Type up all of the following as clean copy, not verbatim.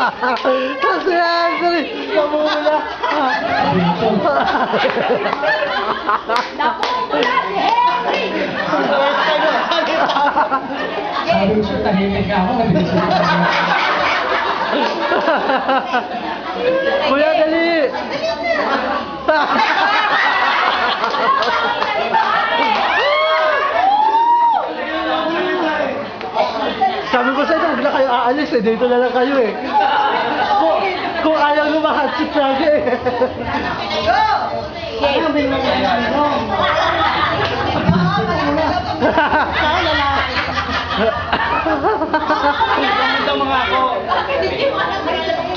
Kasi Andre, namumula. Namumula si Henry! Sabi ko, tahimik ka ako, nabilis ako. Kuya, dali! Sabi ko sa inyo, huwag na kayo aalis eh. Dito na lang kayo eh. Kung ayaw lumahat si Praga eh. Ano ba yung Ito mga ako.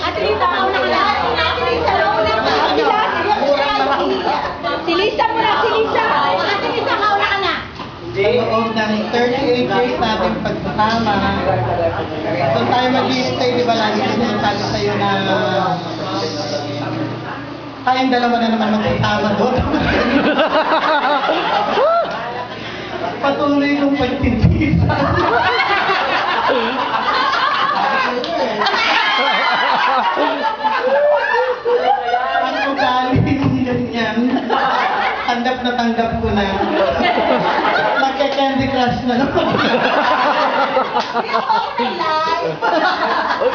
Ate Lisa, mauna ka na. Ate Lisa, mauna ka na. Si Lisa muna, si Lisa. Ate Lisa, mauna ka na. Loob ng 38 years natin pagsasama. Doon tayo mag-i-stay, di ba? Lagi sinasabi sa'yo na tayong dalawa na naman magsasama doon. Patuloy kong pagtitisa. Ang ugali yung ganyan. Tanggap na tanggap ko na. Nagka-Candy Crush na naman.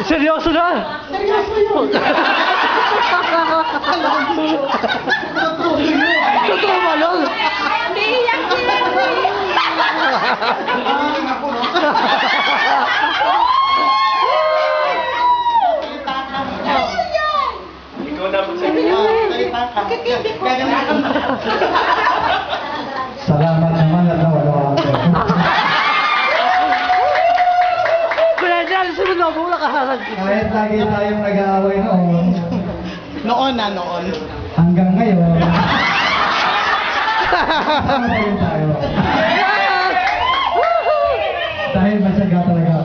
Seryoso na? Seryoso yun. Totoo ba yun? Umiiyak si Henry. Ikaw na magsalita. Salita ka. Gagamitin mo. Salamat naman at nawala ako. Kuya, alisin mo na ako. Nakaharag. Kahit lagi tayong nag-aaway noon, Noon na, noon. hanggang ngayon, sama pa rin tayo. Dahil masyaga talaga